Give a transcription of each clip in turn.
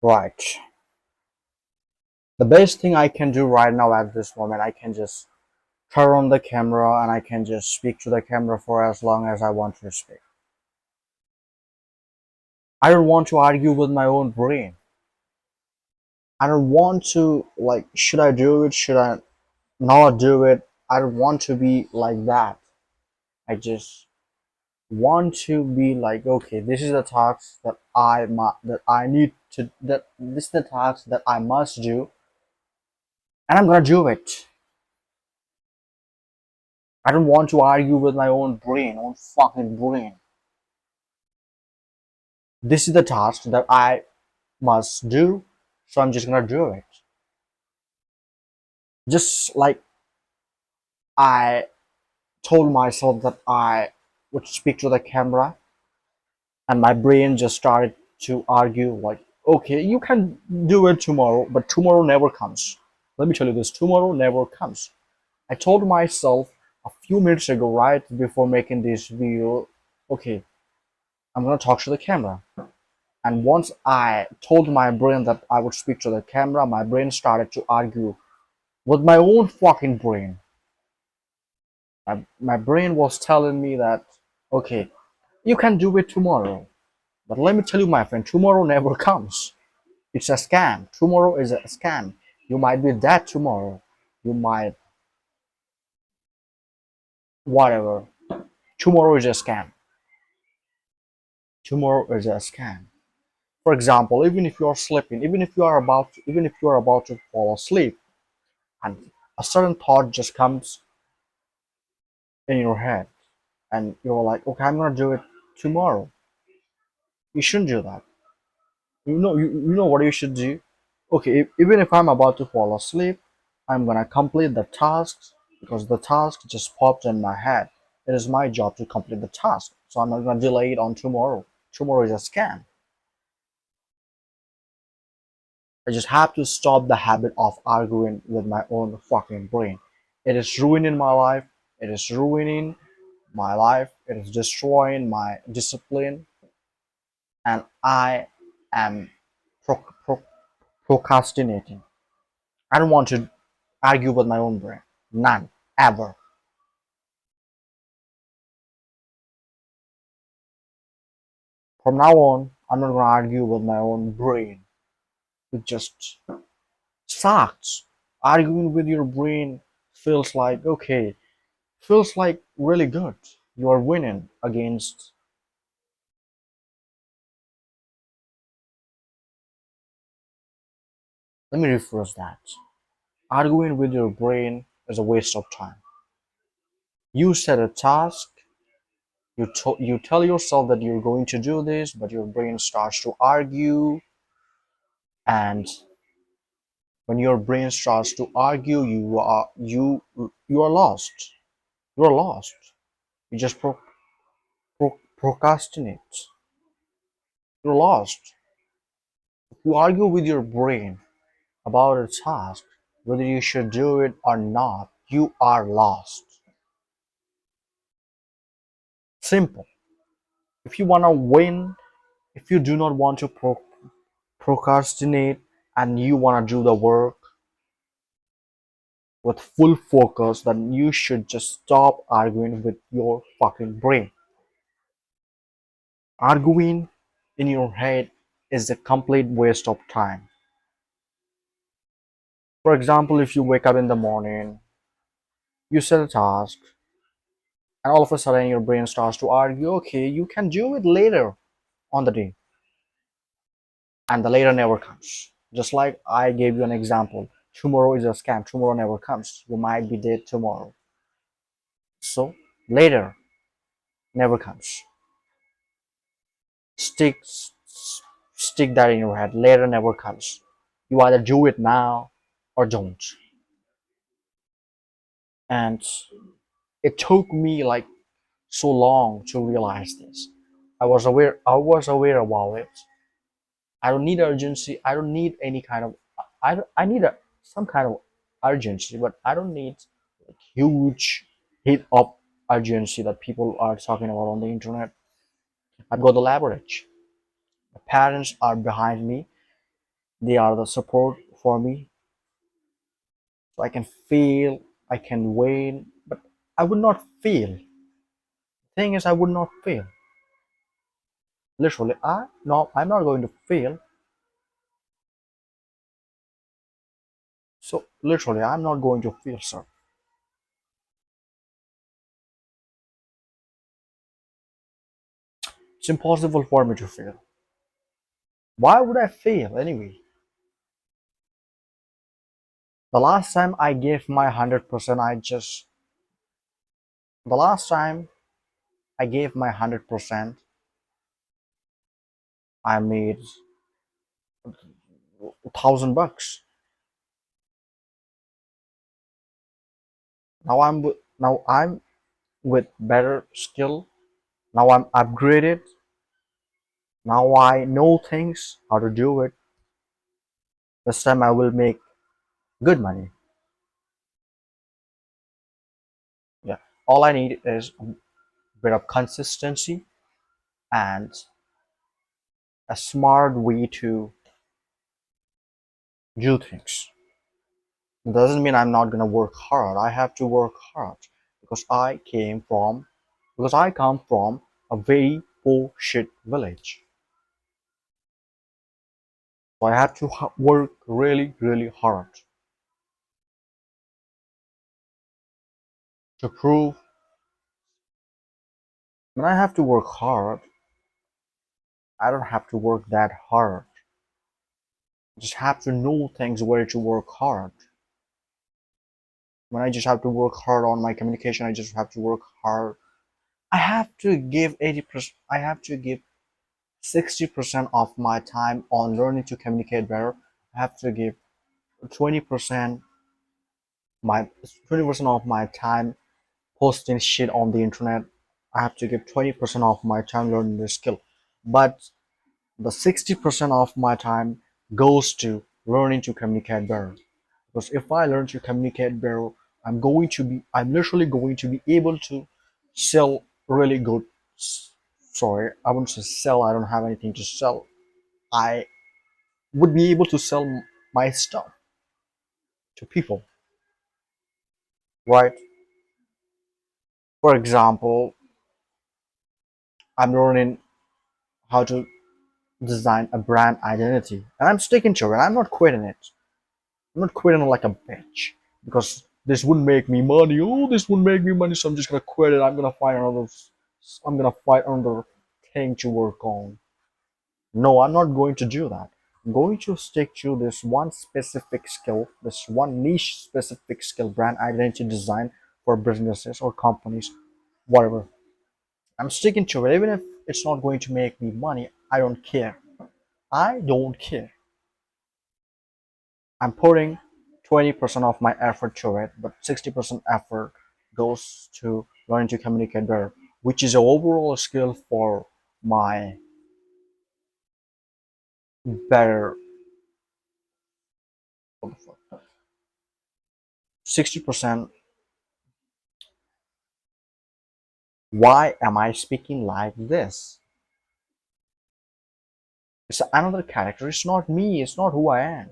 Right. The best thing I can do right now at this moment, I can just turn on the camera and I can just speak to the camera for as long as I want to speak. I don't want to argue with my own brain. I don't want to, like, should I do it? Should I not do it? I don't want to be like that. I just want to be like, okay, this is the task that that I need to that this is the task that I must do, and I'm gonna do it. I don't want to argue with my own fucking brain. This is the task that I must do, so I'm just gonna do it. Just like I told myself that I would speak to the camera, and my brain just started to argue, like, okay, you can do it tomorrow, but tomorrow never comes. Let me tell you this, tomorrow never comes. I told myself a few minutes ago, right before making this video, okay, I'm gonna talk to the camera. And once I told my brain that I would speak to the camera, my brain started to argue with my own fucking brain. My brain was telling me that, okay, you can do it tomorrow. But let me tell you, my friend, tomorrow never comes. It's a scam. Tomorrow is a scam. You might be dead tomorrow. You might, whatever. Tomorrow is a scam. Tomorrow is a scam. For example, even if you are sleeping, even if you are about to fall asleep, and a certain thought just comes in your head, and you're like, okay, I'm gonna do it tomorrow. You shouldn't do that. You know what you should do. Okay, even if I'm about to fall asleep, I'm gonna complete the tasks because the task just popped in my head. It is my job to complete the task, so I'm not gonna delay it on tomorrow. Tomorrow is a scam. I just have to stop the habit of arguing with my own fucking brain. It is ruining my life. It is ruining my life. It is destroying my discipline, and I am pro- pro- procrastinating. I don't want to argue with my own brain. None. Ever. From now on, I'm not gonna argue with my own brain. It just sucks. Arguing with your brain feels like, okay, feels like really good. You are winning against. Let me rephrase that. Arguing with your brain is a waste of time. You set a task, you tell yourself that you're going to do this, but your brain starts to argue, and when your brain starts to argue, you are lost. You are lost. You just procrastinate. You're lost. If you argue with your brain about a task, whether you should do it or not, you are lost. Simple. If you want to win, if you do not want to procrastinate and you want to do the work with full focus, then you should just stop arguing with your fucking brain. Arguing in your head is a complete waste of time. For example, if you wake up in the morning, you set a task, and all of a sudden your brain starts to argue, okay, you can do it later on the day, and the later never comes. Just like I gave you an example, tomorrow is a scam, tomorrow never comes. You might be dead tomorrow. So later never comes. Stick stick that in your head. Later never comes. You either do it now or don't. And it took me like so long to realize this. I was aware about it. I don't need urgency. I don't need any kind of I need some kind of urgency, but I don't need like huge heat of urgency that people are talking about on the internet. I've got the leverage. My parents are behind me. They are the support for me, so I can fail, I can win, but I would not fail. Thing is, I would not fail. Literally, I'm not going to fail. So literally, I'm not going to fail, sir. It's impossible for me to fail. Why would I fail anyway? The last time I gave my 100%, the last time I gave my 100%, I made $1,000. Now I'm with better skill. Now I'm upgraded. Now I know things how to do it. This time I will make good money. Yeah. All I need is a bit of consistency and a smart way to do things. It doesn't mean I'm not gonna work hard. I have to work hard because I come from a very poor shit village. So I have to work really, really hard to prove. When I have to work hard, I don't have to work that hard. I just have to know things where to work hard. When I just have to work hard on my communication, I just have to work hard. I have to give 80%, I have to give 60% of my time on learning to communicate better. I have to give 20% my 20% of my time posting shit on the internet. I have to give 20% of my time learning the skill. But the 60% of my time goes to learning to communicate better. Because if I learn to communicate better, I'm literally going to be able to sell really good. Sorry, I wouldn't say sell, I don't have anything to sell. I would be able to sell my stuff to people, right? For example, I'm learning how to design a brand identity and I'm sticking to it. I'm not quitting it. I'm not quitting like a bitch because this wouldn't make me money. Oh, this wouldn't make me money, so I'm just gonna quit it. I'm gonna find another thing to work on. No, I'm not going to do that. I'm going to stick to this one specific skill, this one niche specific skill, brand identity design for businesses or companies, whatever. I'm sticking to it, even if it's not going to make me money. I don't care. I don't care. I'm putting 20% of my effort to it, but 60% effort goes to learning to communicate better, which is an overall skill for my better 60%. Why am I speaking like this? It's another character. It's not me. It's not who I am.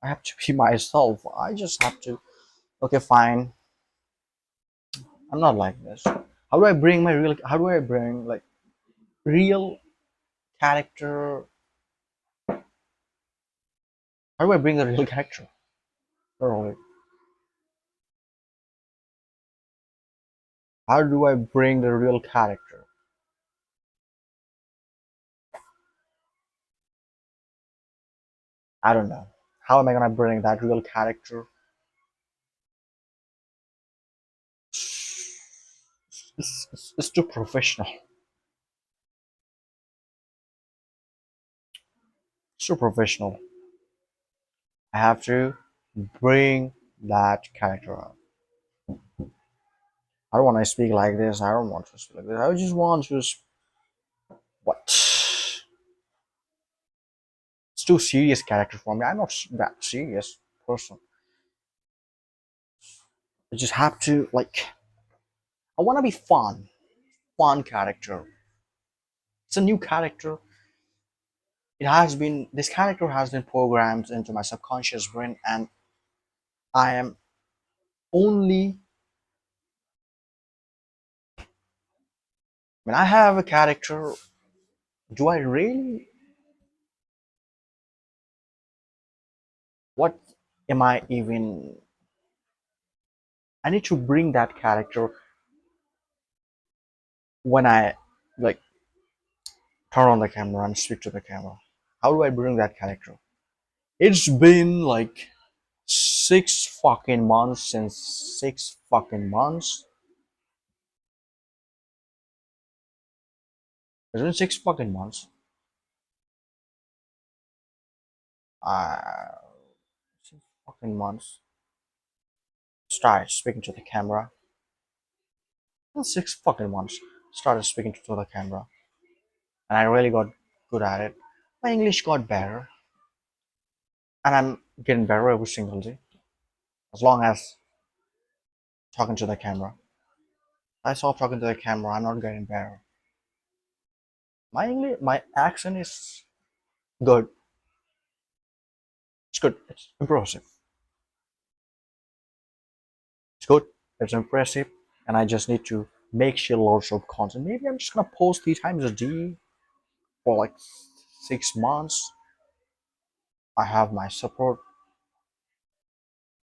I have to be myself. I just have to. Okay, fine. I'm not like this. How do I bring my real? How do I bring like real character? How do I bring the real character? Thoroughly. How do I bring the real character? I don't know. How am I gonna bring that real character? It's too professional. It's too professional. I have to bring that character up. I don't want to speak like this. I don't want to speak like this. I just want to. What? It's too serious character for me. I'm not that serious person. I just have to like. I want to be fun character. It's a new character. this character has been programmed into my subconscious brain, and I am only when I have a character, do I really, what am I even, I need to bring that character when I like turn on the camera and speak to the camera. How do I bring that character? It's been like 6 fucking months, since 6 fucking months. It's been 6 fucking months. Uh, 6 fucking months. Started speaking to the camera. 6 fucking months. Started speaking to the camera, and I really got good at it. My English got better, and I'm getting better every single day. As long as talking to the camera. I stop talking to the camera, I'm not getting better. My English, my accent is good. It's good. It's impressive. It's good. It's impressive, and I just need to make sure loads of content. Maybe I'm just gonna post 3 times a day for like 6 months. I have my support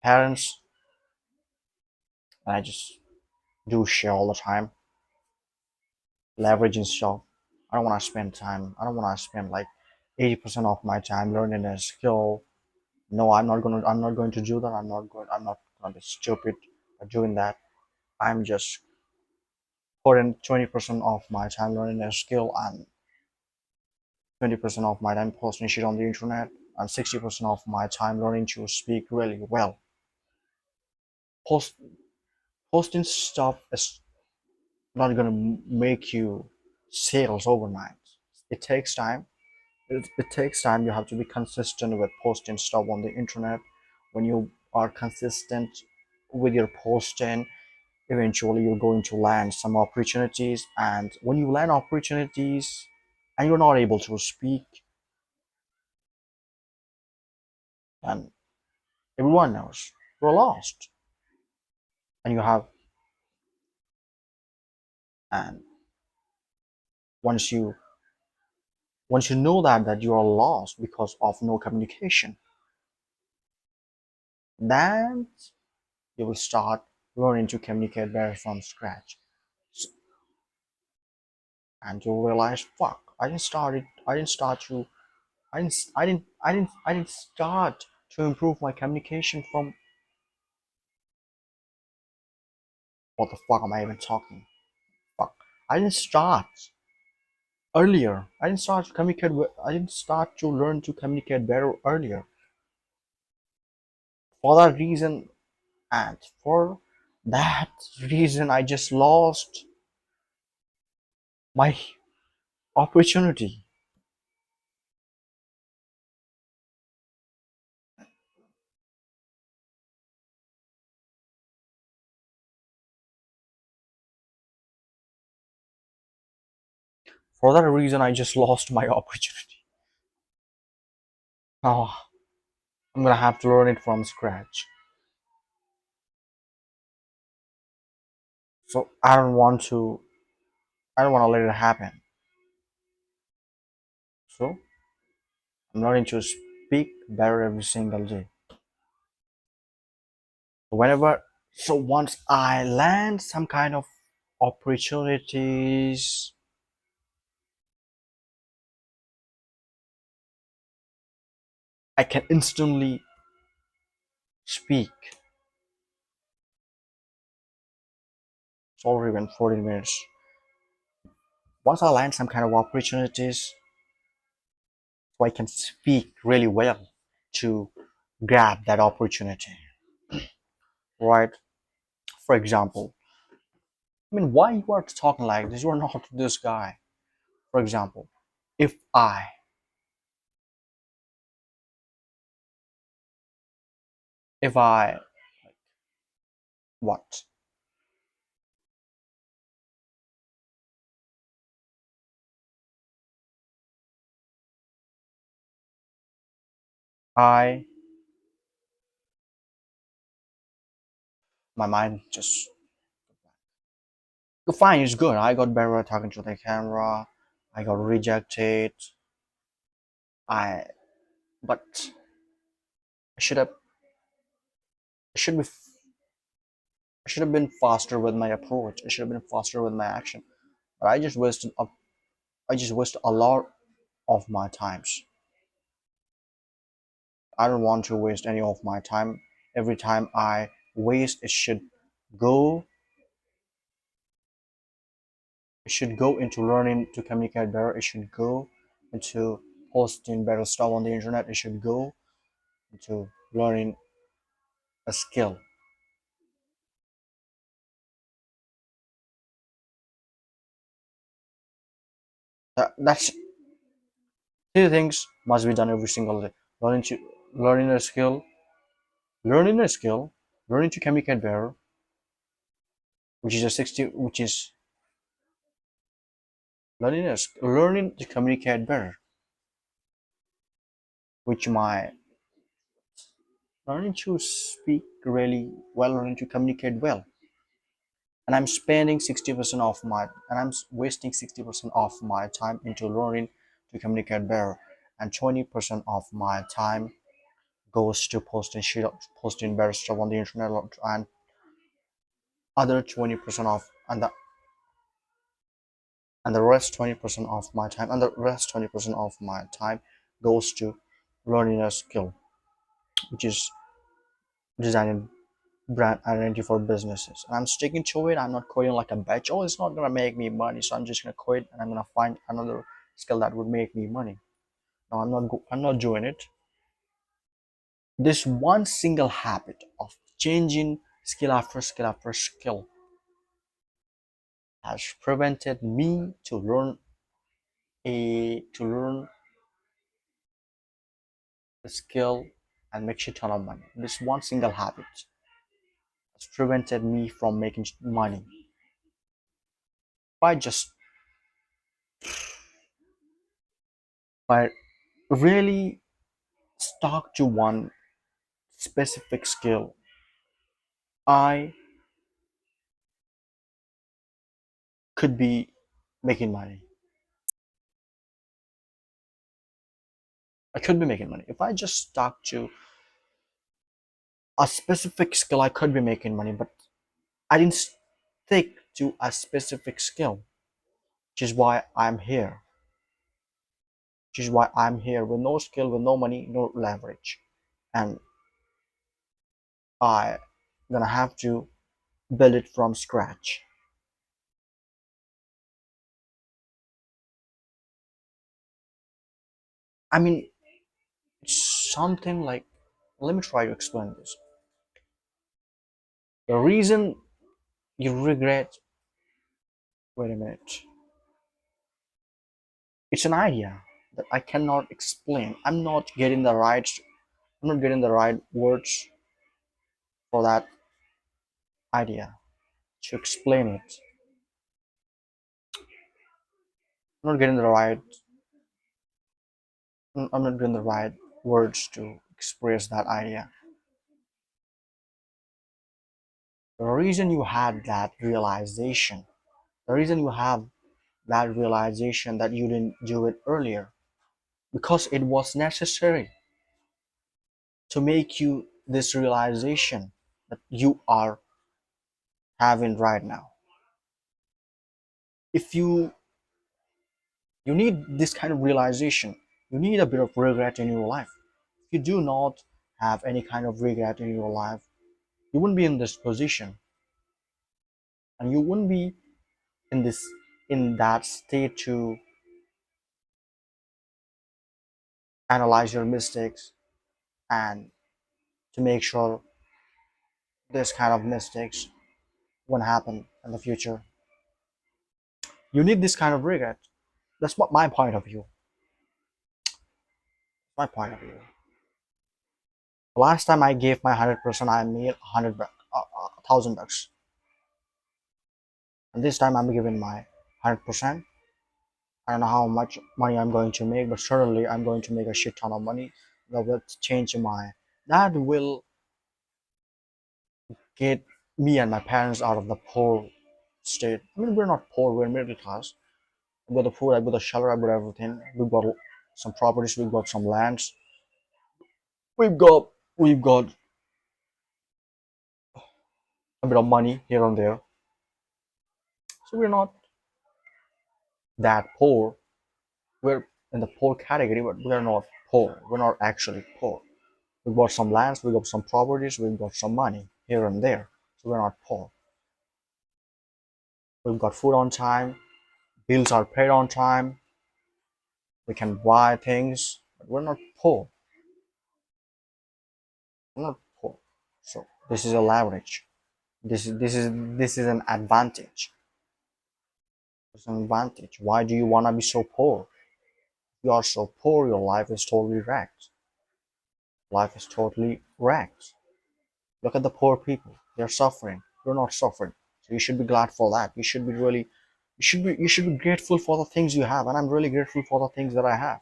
parents, and I just do share all the time, leveraging stuff. I don't want to spend time. I don't want to spend like 80% of my time learning a skill. No, I'm not going to do that. I'm not gonna be stupid by doing that. I'm just putting 20% of my time learning a skill, and 20% of my time posting shit on the internet, and 60% of my time learning to speak really well. Post Posting stuff is not gonna make you sales overnight. It takes time. It takes time. You have to be consistent with posting stuff on the internet. When you are consistent with your posting, eventually you're going to land some opportunities. And when you land opportunities and you're not able to speak, and everyone knows you're lost. And you have, and once you once you know that you are lost because of no communication, then you will start learning to communicate better from scratch. And you'll realize, fuck, I didn't start to improve my communication from, what the fuck am I even talking? Fuck. I didn't start earlier. I didn't start to learn to communicate better earlier. For that reason, and for that reason, I just lost my opportunity. For that reason, I just lost my opportunity. Oh, I'm gonna have to learn it from scratch. So I don't want to let it happen. So I'm learning to speak better every single day. Whenever, so once I land some kind of opportunities, I can instantly speak. It's already been 14 minutes. Once I land some kind of opportunities, so I can speak really well to grab that opportunity. Right? For example, I mean, why you are talking like this? You are not this guy. For example, if I, if I, what? I my mind just fine. It's good. I got better at talking to the camera. I got rejected. I but I should have I should be I should have been faster with my approach. I should have been faster with my action. But I just wasted a lot of my times. I don't want to waste any of my time. Every time I waste, go it should go into learning to communicate better. It should go into posting better stuff on the internet. It should go into learning a skill. That's Three things must be done every single day. Learning to learning a skill, learning a skill, learning to communicate better, which is learning to communicate better, which my learning to speak really well, learning to communicate well. And I'm spending 60% of my and I'm wasting 60% of my time into learning to communicate better, and 20% of my time goes to posting better stuff on the internet, and other 20% of and the rest 20% of my time and the rest 20% of my time goes to learning a skill, which is designing brand identity for businesses. And I'm sticking to it. I'm not quitting like a bitch. Oh, it's not gonna make me money, so I'm just gonna quit and I'm gonna find another skill that would make me money. No, I'm not doing it. This one single habit of changing skill after skill after skill has prevented me to learn a skill and make shit ton of money. This one single habit has prevented me from making money. If I just if I really stuck to one specific skill, I could be making money. I could be making money. If I just stuck to a specific skill, I could be making money, but I didn't stick to a specific skill, which is why I'm here. Which is why I'm here with no skill, with no money, no leverage. And I gonna have to build it from scratch. I mean, something like, let me try to explain this. The reason you regret, wait a minute, it's an idea that I cannot explain. I'm not getting the right words for that idea to explain it. I'm not getting the right, I'm not getting the right words to express that idea. The reason you had that realization, the reason you have that realization that you didn't do it earlier, because it was necessary to make you this realization that you are having right now. If you need this kind of realization, you need a bit of regret in your life. If you do not have any kind of regret in your life, you wouldn't be in this position, and you wouldn't be in this in that state to analyze your mistakes and to make sure this kind of mistakes won't happen in the future. You need this kind of regret. That's what my point of view. My point of view. Last time I gave my 100%, I made 1,000 bucks, and this time I'm giving my 100%. I don't know how much money I'm going to make, but certainly I'm going to make a shit ton of money. I'm that will change my that will get me and my parents out of the poor state. I mean, we're not poor, we're middle class. I've got the food, I've got the shelter, I've got everything. We've got some properties, we've got some lands, we've got a bit of money here and there. So we're not that poor. We're in the poor category, but we're not poor. We're not actually poor. We've got some lands, we've got some properties, we've got some money here and there. So we're not poor. We've got food on time, bills are paid on time, we can buy things, but we're not poor. We're not poor. So this is a leverage. This is an advantage. It's an advantage. Why do you wanna be so poor? If you are so poor, your life is totally wrecked. Life is totally wrecked. Look at the poor people. They're suffering. You're not suffering. So you should be glad for that. You should be grateful for the things you have. And I'm really grateful for the things that I have.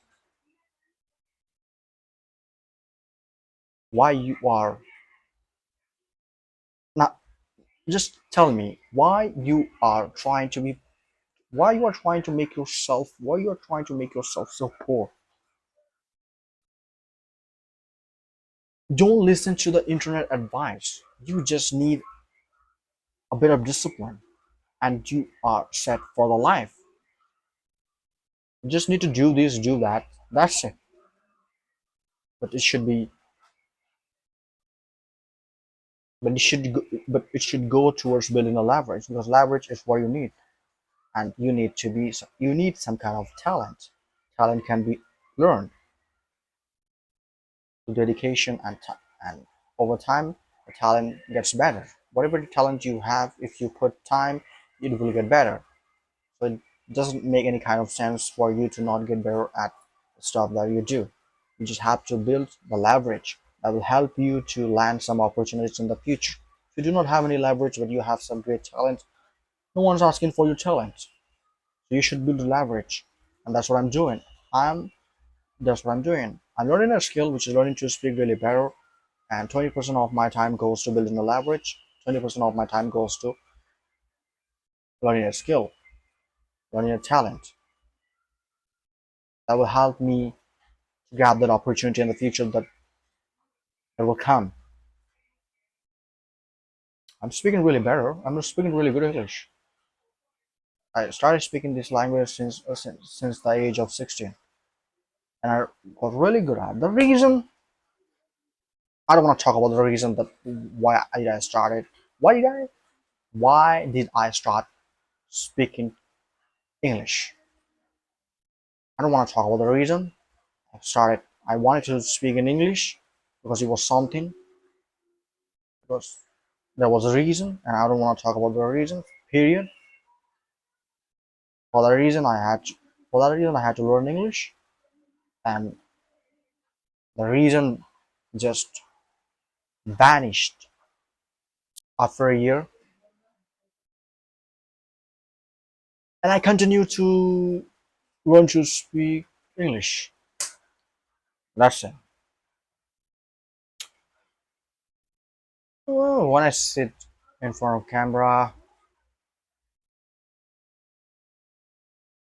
Why you are not just tell me why you are trying to make yourself so poor. Don't listen to the internet advice. You just need a bit of discipline and you are set for the life. You just need to do this, do that. That's it. But it should be but it should go towards building a leverage because leverage is what you need. And you need some kind of talent. Talent can be learned through dedication and over time the talent gets better. Whatever the talent you have, if you put time, it will get better. So it doesn't make any kind of sense for you to not get better at the stuff that you do. You just have to build the leverage that will help you to land some opportunities in the future. If you do not have any leverage but you have some great talent, no one's asking for your talent. So you should build leverage. And that's what I'm doing. I'm that's what I'm doing. I'm learning a skill which is learning to speak really better, and 20% of my time goes to building the leverage, 20% of my time goes to learning a skill, learning a talent that will help me grab that opportunity in the future that will come. I'm speaking really better. I'm speaking really good English. I started speaking this language since the age of 16, and I got really good at it. The reason I don't want to talk about the reason that why I started. Why did I? Why did I start speaking English? I don't want to talk about the reason. I wanted to speak in English because it was something. Because there was a reason, and I don't want to talk about the reason. Period. For that reason, I had to learn English, and the reason just vanished after a year, and I continue to learn to speak English. That's it. Well, when I sit in front of camera,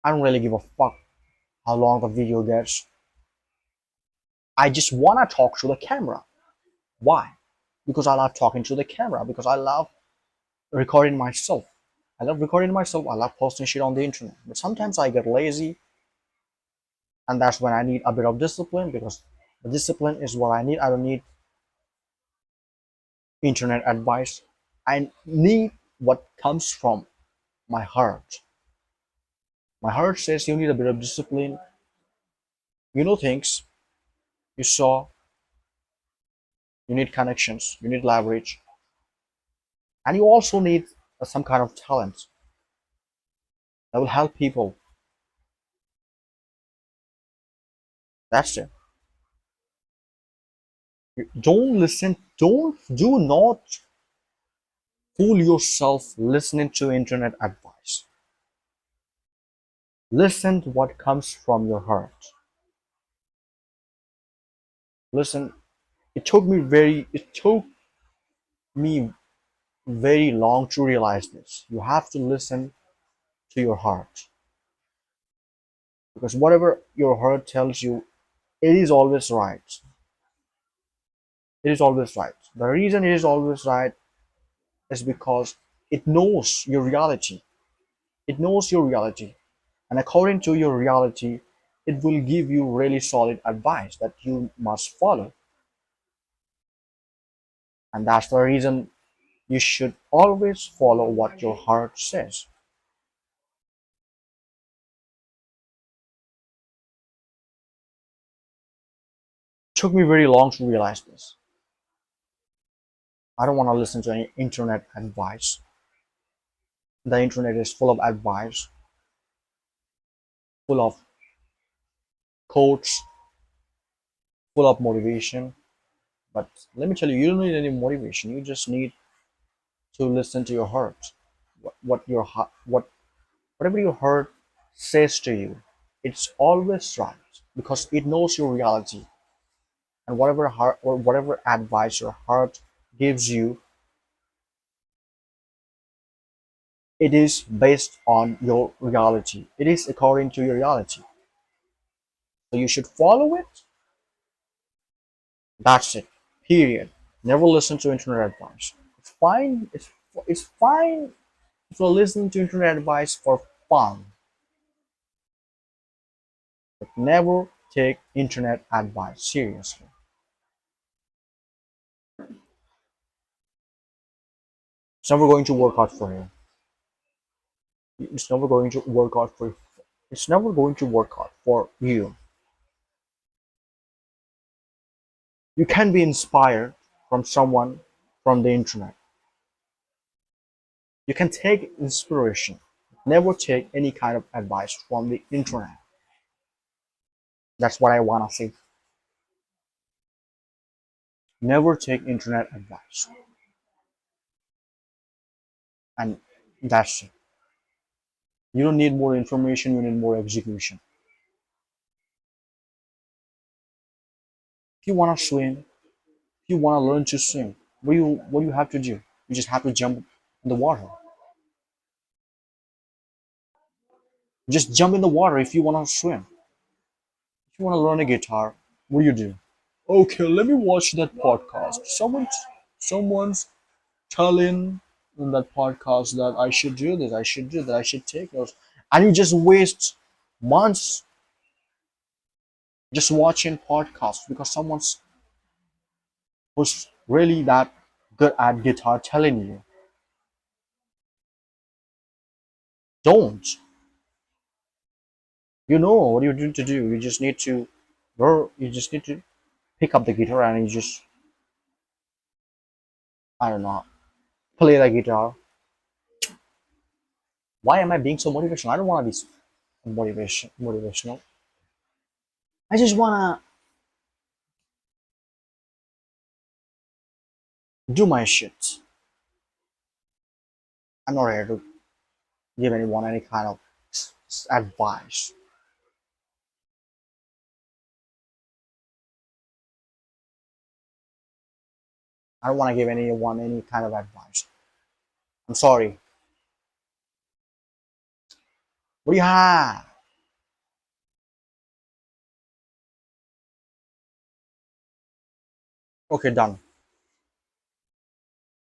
I don't really give a fuck how long the video gets. I just wanna talk to the camera. Why? Because I love talking to the camera. Because I love recording myself. I love recording myself. I love posting shit on the internet. But sometimes I get lazy, and that's when I need a bit of discipline because the discipline is what I need. I don't need internet advice. I need what comes from my heart. My heart says you need a bit of discipline. You know things. You saw. You need connections. You need leverage, and you also need some kind of talent that will help people. That's it. Don't listen. Don't do not fool yourself listening to internet advice. Listen to what comes from your heart. Listen, it took me very long to realize this. You have to listen to your heart, because whatever your heart tells you, it is always right. It is always right. The reason it is always right is because it knows your reality. It knows your reality. And according to your reality, it will give you really solid advice that you must follow. And that's the reason you should always follow what your heart says. It took me very long to realize this. I don't want to listen to any internet advice. The internet is full of advice, full of quotes, full of motivation. But let me tell you, you don't need any motivation. You just need to listen to your heart. What your heart, whatever your heart says to you, it's always right because it knows your reality. And whatever heart or whatever advice your heart gives you, it is based on your reality. It is according to your reality. So you should follow it. That's it. Period. Never listen to internet advice. It's fine. It's fine if you're listening to internet advice for fun, but never take internet advice seriously. It's never going to work out for you. It's never going to work out for you. It's never going to work out for you. You can be inspired from someone from the internet. You can take inspiration. Never take any kind of advice from the internet. That's what I wanna say. Never take internet advice. And that's it. You don't need more information, you need more execution. If you wanna swim, if you wanna learn to swim, what do you have to do? You just have to jump in the water. Just jump in the water if you wanna swim. If you wanna learn a guitar, what do? Okay, let me watch that podcast. Someone's telling in that podcast that I should do this, I should do that, I should take those. And you just waste months just watching podcasts because someone's who's really that good at guitar telling you. Don't. You know what you need to do. You just need to pick up the guitar and you just, I don't know, play the guitar. Why am I being so motivational? I don't want to be motivational. I just wanna do my shit. I'm not here to give anyone any kind of advice. I don't want to give anyone any kind of advice. I'm sorry. What do you have? Okay, done.